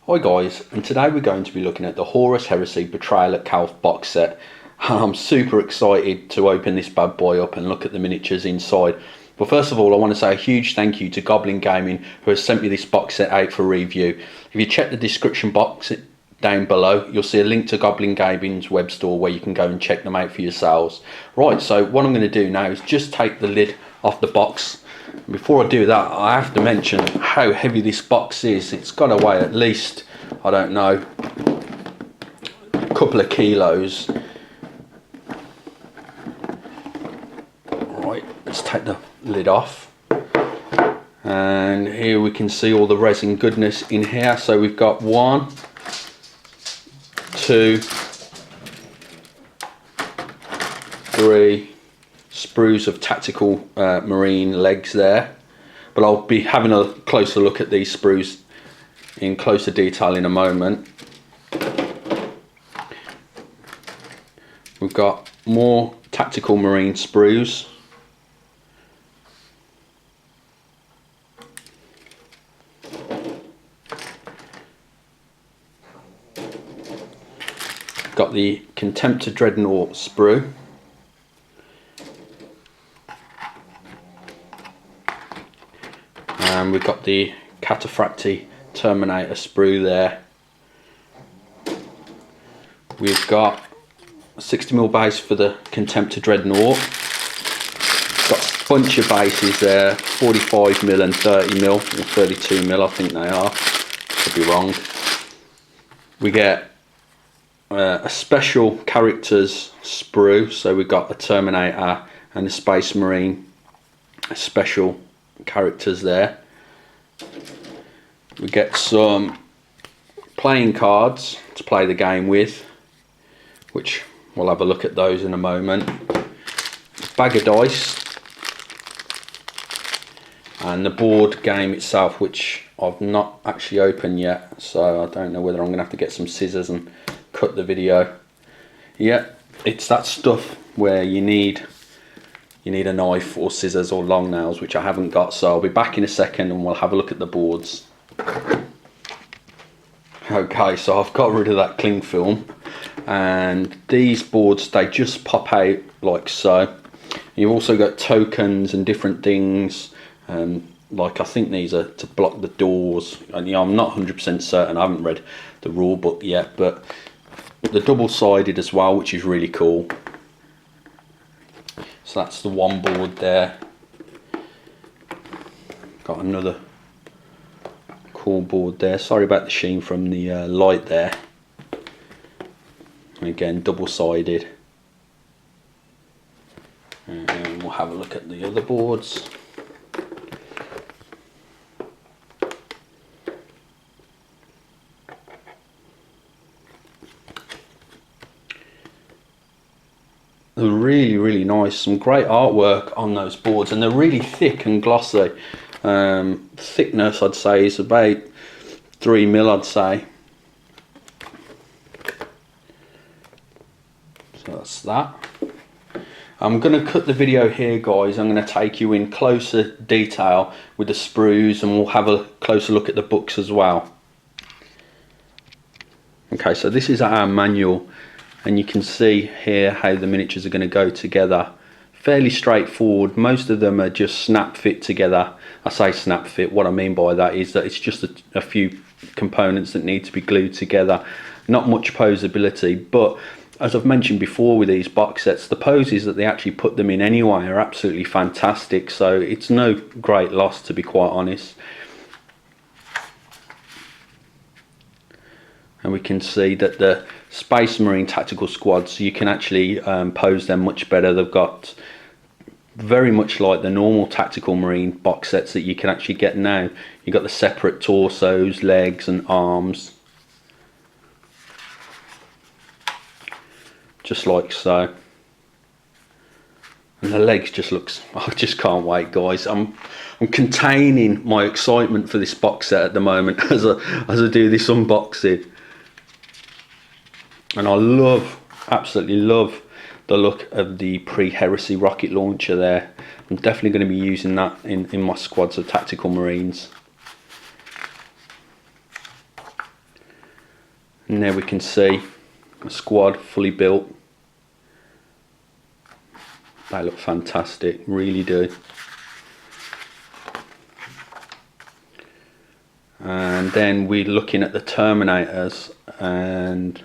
Hi guys, and today we're going to be looking at the Horus Heresy Betrayal at Calth box set. I'm super excited to open this bad boy up and look at the miniatures inside. But first of all, I want to say a huge thank you to Goblin Gaming, who has sent me this box set out for review. If you check the description box down below, you'll see a link to Goblin Gaming's web store where you can go and check them out for yourselves. Right, so what I'm going to do now is just take the lid off the box. Before I do that, I have to mention how heavy this box is. It's got to weigh at least, I don't know, a couple of kilos. Right, let's take the lid off. And here we can see all the resin goodness in here. So we've got 1, 2, 3 sprues of tactical marine legs there, but I'll be having a closer look at these sprues in closer detail in a moment. We've got more tactical marine sprues. Got the Contemptor Dreadnought sprue. And we've got the Cataphracti Terminator sprue there. We've got a 60mm base for the Contemptor Dreadnought. Got a bunch of bases there, 45mm and 30mm, or 32mm I think they are, could be wrong. We get a special characters sprue, so we've got a Terminator and a Space Marine special characters there. We get some playing cards to play the game with, which we'll have a look at those in a moment. A bag of dice and the board game itself, which I've not actually opened yet, so I don't know whether I'm gonna have to get some scissors and cut the video. Yeah, it's that stuff where you need a knife or scissors or long nails, which I haven't got, so I'll be back in a second and we'll have a look at the boards. Okay, so I've got rid of that cling film, and these boards, they just pop out like so. You've also got tokens and different things, like I think these are to block the doors. And yeah, I'm not 100% certain, I haven't read the rule book yet, but the double-sided as well, which is really cool. So that's the one board there. Got another cool board there. Sorry about the sheen from the light there. And again, double-sided. And we'll have a look at the other boards. They're really nice, some great artwork on those boards, and they're really thick and glossy. Thickness I'd say is about 3mm, I'd say. So that's that. I'm going to cut the video here, guys. I'm going to take you in closer detail with the sprues, and we'll have a closer look at the books as well. Okay, so this is our manual, and you can see here how the miniatures are going to go together. Fairly straightforward. Most of them are just snap fit together. I say snap fit, what I mean by that is that it's just a few components that need to be glued together. Not much posability, but as I've mentioned before with these box sets, the poses that they actually put them in anyway are absolutely fantastic, so it's no great loss, to be quite honest. And we can see that the Space Marine tactical squads, you can actually pose them much better. They've got very much like the normal tactical marine box sets that you can actually get now. You've got the separate torsos, legs and arms, just like so. And the legs just looks, I just can't wait, guys. I'm containing my excitement for this box set at the moment as I do this unboxing. And I absolutely love the look of the pre-Heresy rocket launcher there. I'm definitely going to be using that in my squads of tactical marines. And there we can see a squad fully built. They look fantastic, really do. And then we're looking at the Terminators, and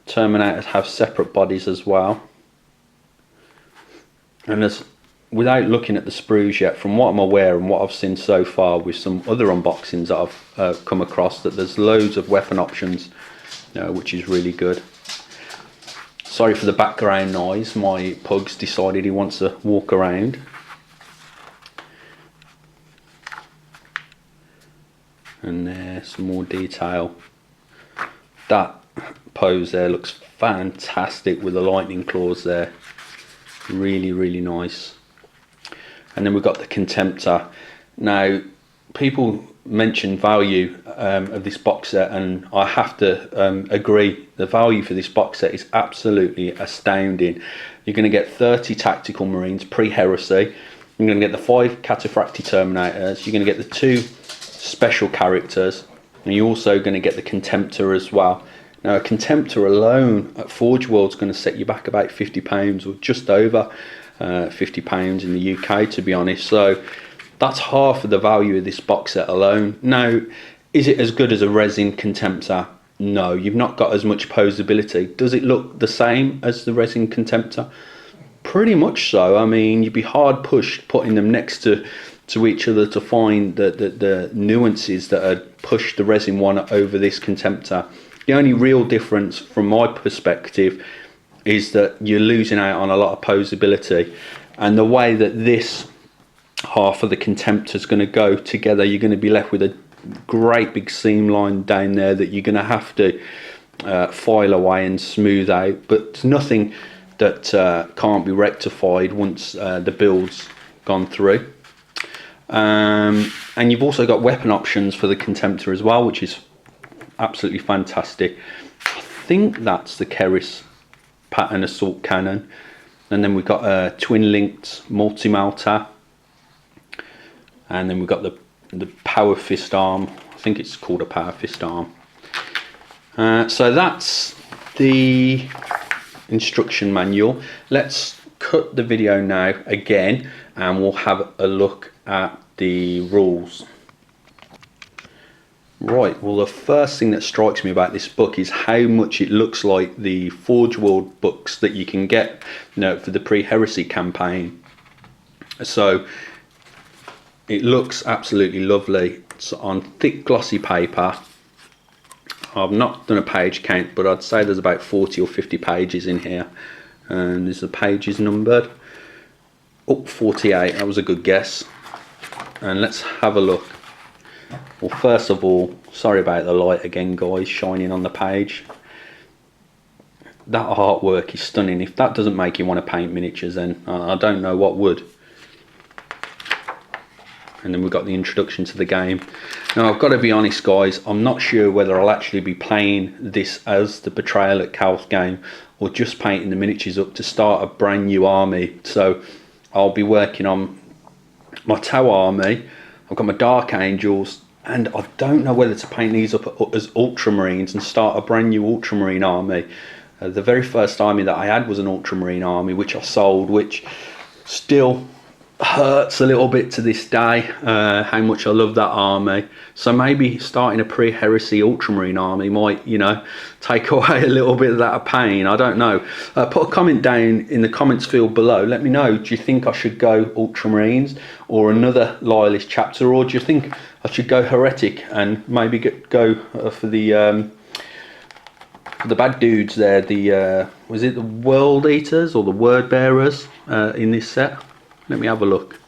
Terminators have separate bodies as well. And there's, without looking at the sprues yet, from what I'm aware and what I've seen so far with some other unboxings that I've come across, that there's loads of weapon options, which is really good. Sorry for the background noise, my pug's decided he wants to walk around. And there's some more detail. That pose there looks fantastic with the lightning claws there. Really, really nice. And then we've got the Contemptor. Now, people mention value of this box set, and I have to agree. The value for this box set is absolutely astounding. You're going to get 30 tactical marines pre-heresy. You're going to get the 5 cataphracti terminators. You're going to get the 2 special characters, and you're also going to get the Contemptor as well. Now, a Contemptor alone at Forge World is going to set you back about £50, or just over £50 in the UK, to be honest. So that's half of the value of this box set alone. Now, is it as good as a resin Contemptor? No, you've not got as much posability. Does it look the same as the resin Contemptor? Pretty much so. I mean, you'd be hard pushed putting them next to each other to find the nuances that had pushed the resin one over this Contemptor. The only real difference from my perspective is that you're losing out on a lot of posability, and the way that this half of the Contemptor is going to go together, you're going to be left with a great big seam line down there that you're going to have to file away and smooth out, but it's nothing that can't be rectified once the build's gone through. And you've also got weapon options for the Contemptor as well, which is absolutely fantastic. I think that's the Keris pattern assault cannon, and then we've got a twin linked multi-melter, and then we've got the power fist arm. I think it's called a power fist arm. So that's the instruction manual. Let's cut the video now again, and we'll have a look at the rules. Right, well, the first thing that strikes me about this book is how much it looks like the Forge World books that you can get, for the pre-heresy campaign. So it looks absolutely lovely. It's on thick glossy paper. I've not done a page count, but I'd say there's about 40 or 50 pages in here, and there's the pages numbered. 48, that was a good guess. And let's have a look. Well, first of all, sorry about the light again, guys, shining on the page. That artwork is stunning. If that doesn't make you want to paint miniatures, then I don't know what would. And then we've got the introduction to the game. Now, I've got to be honest, guys, I'm not sure whether I'll actually be playing this as the Betrayal at Calth game, or just painting the miniatures up to start a brand new army. So I'll be working on my Tau army. I've got my Dark Angels, and I don't know whether to paint these up as Ultramarines and start a brand new Ultramarine army. The very first army that I had was an Ultramarine army, which I sold, which still hurts a little bit to this day, how much I love that army. So maybe starting a pre-heresy Ultramarine army might, take away a little bit of that pain. I don't know. Put a comment down in the comments field below. Let me know, do you think I should go Ultramarines or another Loyalist chapter, or do you think I should go Heretic and maybe go for the bad dudes there, was it the World Eaters or the Word Bearers in this set? Let me have a look.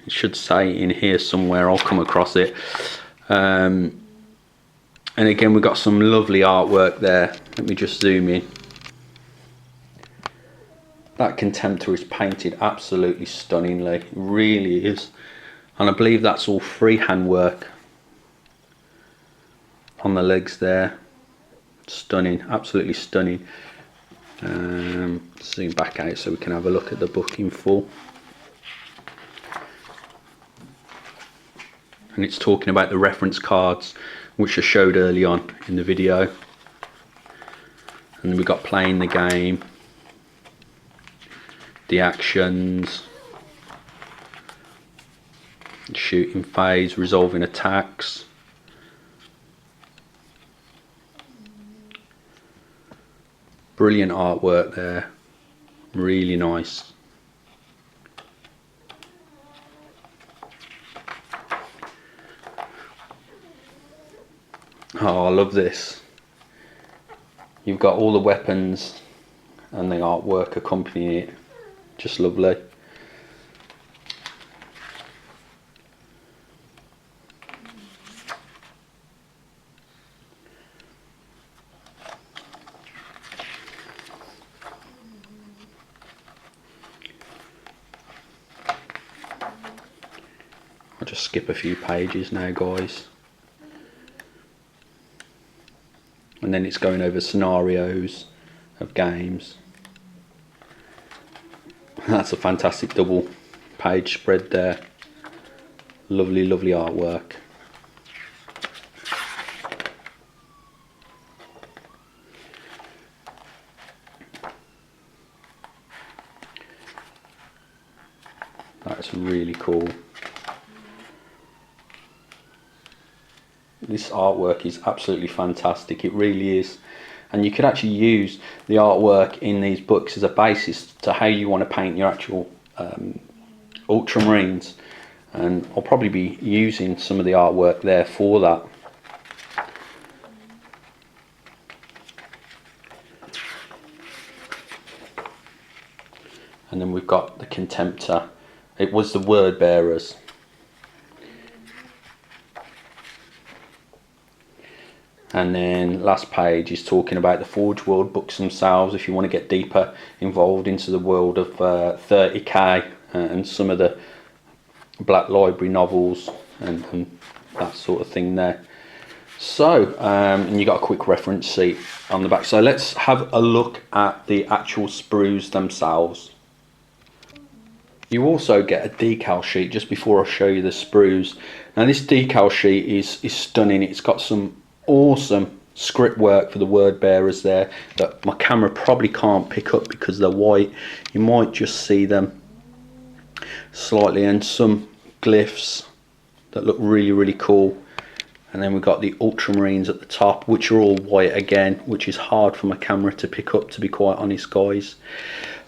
It should say in here somewhere, I'll come across it. And again, we've got some lovely artwork there. Let me just zoom in. That Contemptor is painted absolutely stunningly, it really is. And I believe that's all freehand work on the legs there. Stunning, absolutely stunning. Zoom back out so we can have a look at the book in full. And it's talking about the reference cards, which I showed early on in the video. And we've got playing the game, the actions, shooting phase, resolving attacks. Brilliant artwork there, really nice. Oh, I love this. You've got all the weapons and the artwork accompanying it. Just lovely. I'll just skip a few pages now, guys. And then it's going over scenarios of games. That's a fantastic double page spread there. Lovely, lovely artwork. That's really cool. This artwork is absolutely fantastic, it really is. And you could actually use the artwork in these books as a basis to how you want to paint your actual ultramarines. And I'll probably be using some of the artwork there for that. And then we've got the Contemptor. It was the word bearers. And then last page is talking about the Forge World books themselves, if you want to get deeper involved into the world of 30k and some of the Black Library novels and that sort of thing there. So, and you got a quick reference sheet on the back. So let's have a look at the actual sprues themselves. You also get a decal sheet just before I show you the sprues. Now this decal sheet is stunning. It's got some awesome script work for the word bearers there that my camera probably can't pick up because they're white. You might just see them slightly, and some glyphs that look really, really cool. And then we've got the ultramarines at the top, which are all white again, which is hard for my camera to pick up, to be quite honest, guys.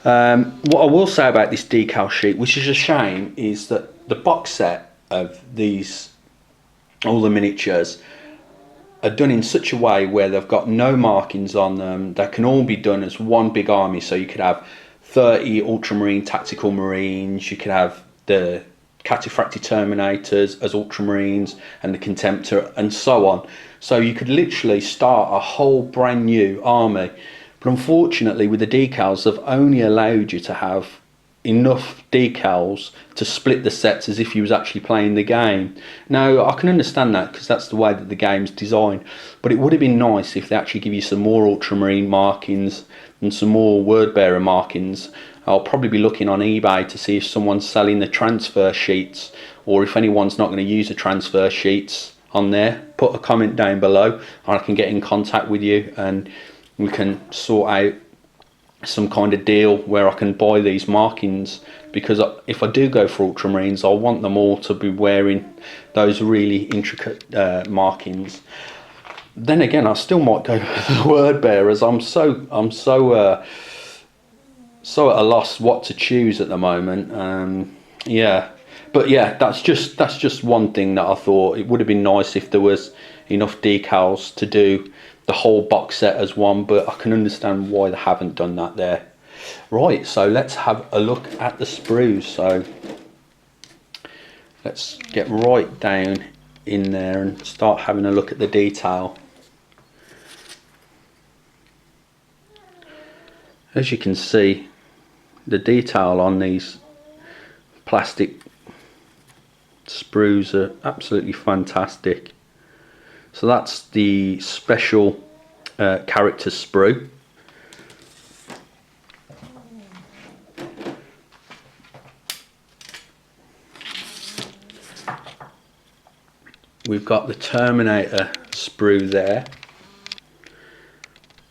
What I will say about this decal sheet, which is a shame, is that the box set of these, all the miniatures, are done in such a way where they've got no markings on them. They can all be done as one big army. So you could have 30 ultramarine tactical marines, you could have the Cataphracti Terminators as ultramarines and the Contemptor and so on. So you could literally start a whole brand new army. But unfortunately with the decals, they've only allowed you to have enough decals to split the sets as if you was actually playing the game. Now I can understand that because that's the way that the game's designed, but it would have been nice if they actually give you some more ultramarine markings and some more word bearer markings. I'll probably be looking on eBay to see if someone's selling the transfer sheets, or if anyone's not going to use the transfer sheets on there. Put a comment down below and I can get in contact with you and we can sort out some kind of deal where I can buy these markings, because if I do go for ultramarines, I want them all to be wearing those really intricate markings. Then again, I still might go for the word bearers. I'm so at a loss what to choose at the moment. Yeah, but yeah, that's just one thing that I thought it would have been nice if there was enough decals to do the whole box set as one, but I can understand why they haven't done that there. Right, so let's have a look at the sprues. So let's get right down in there and start having a look at the detail. As you can see, the detail on these plastic sprues are absolutely fantastic. So that's the special character sprue. we've got the Terminator sprue there,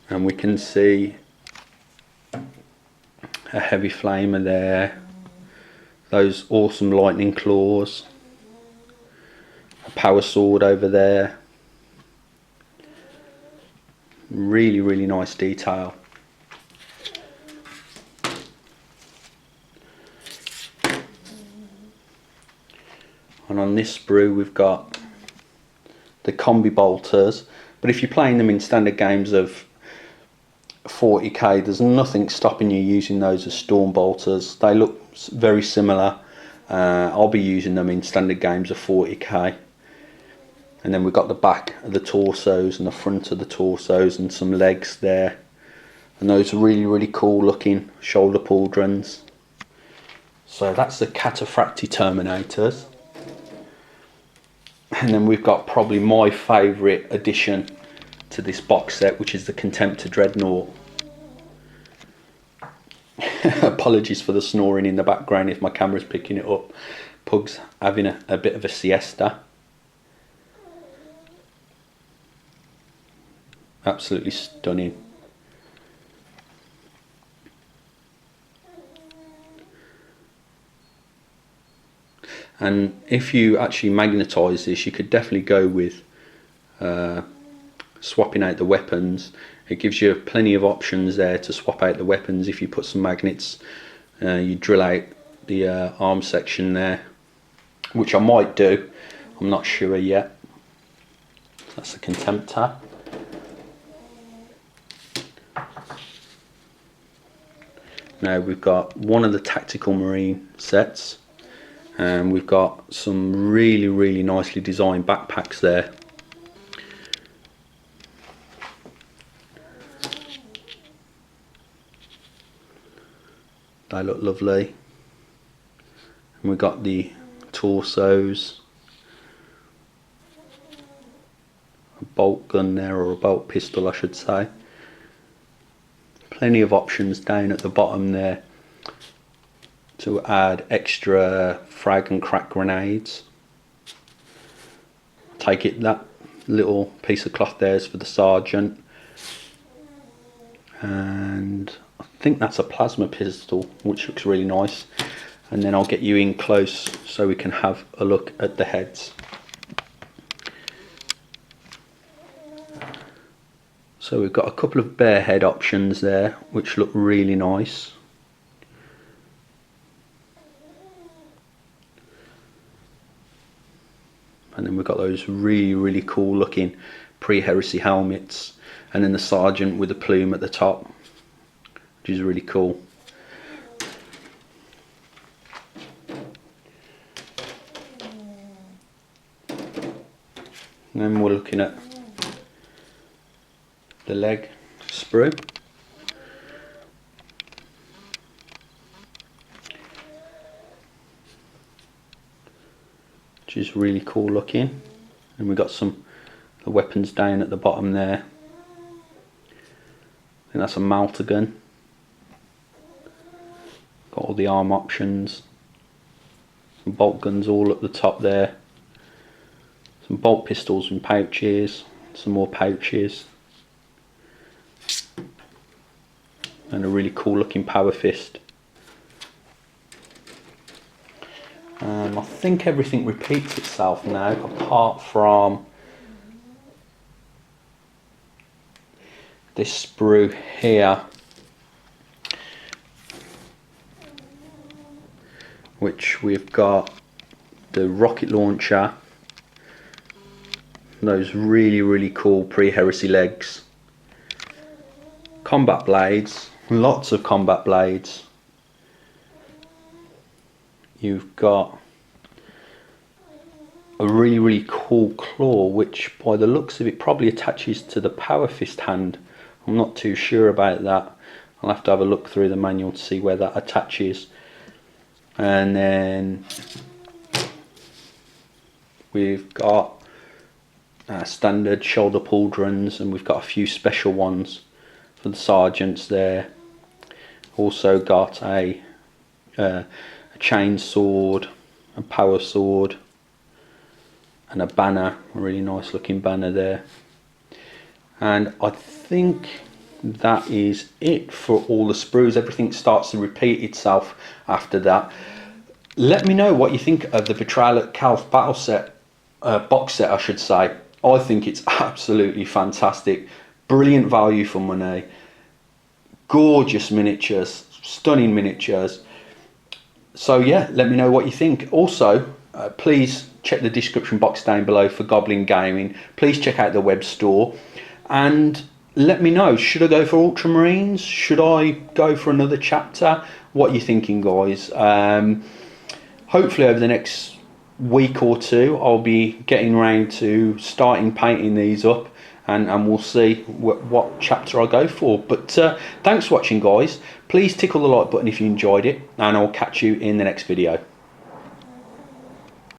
and we can see a heavy flamer there, those awesome lightning claws, a power sword over there. Really nice detail. And on this sprue we've got the combi bolters, but if you're playing them in standard games of 40k, there's nothing stopping you using those as storm bolters. They look very similar. I'll be using them in standard games of 40k. And then we've got the back of the torsos and the front of the torsos and some legs there, and those are really cool looking shoulder pauldrons. So that's the Cataphractii Terminators. And then we've got probably my favourite addition to this box set, which is the Contemptor Dreadnought. Apologies for the snoring in the background if my camera's picking it up. Pug's having a bit of a siesta. Absolutely stunning. And if you actually magnetise this, you could definitely go with swapping out the weapons. It gives you plenty of options there to swap out the weapons. If you put some magnets, you drill out the arm section there, which I might do. I'm not sure yet. That's the Contemptor. Now we've got one of the Tactical Marine sets, and we've got some really nicely designed backpacks there. They look lovely. And we've got the torsos, a bolt gun there, or a bolt pistol I should say. Plenty of options down at the bottom there to add extra frag and crack grenades. Take it that little piece of cloth there is for the sergeant, and I think that's a plasma pistol, which looks really nice. And then I'll get you in close so we can have a look at the heads. So we've got a couple of bare head options there, which look really nice. And then we've got those really cool looking pre-heresy helmets, and then the sergeant with the plume at the top, which is really cool. And then we're looking at the leg sprue. Which is really cool looking. And we've got some the weapons down at the bottom there. I think that's a Malta gun. Got all the arm options. Some bolt guns all at the top there. Some bolt pistols and pouches. Some more pouches. And a really cool looking power fist. I think everything repeats itself now, apart from this sprue here, which we've got the rocket launcher, those really cool pre-heresy legs, combat blades, lots of combat blades. You've got a really cool claw, which by the looks of it probably attaches to the power fist hand. I'm not too sure about that. I'll have to have a look through the manual to see where that attaches. And then we've got standard shoulder pauldrons, and we've got a few special ones for the sergeants there. Also got a chain sword, a power sword, and a banner, a really nice looking banner there. And I think that is it for all the sprues. Everything starts to repeat itself after that. Let me know what you think of the Betrayal at Calth battle set, box set I should say. I think it's absolutely fantastic. Brilliant value for money. Gorgeous miniatures, stunning miniatures. So yeah, let me know what you think. Also, please check the description box down below for Goblin Gaming. Please check out the web store and let me know, should I go for Ultramarines? Should I go for another chapter? What are you thinking, guys? Hopefully over the next week or two I'll be getting around to starting painting these up, and we'll see what chapter I go for. But thanks for watching, guys. Please tickle the like button if you enjoyed it, and I'll catch you in the next video.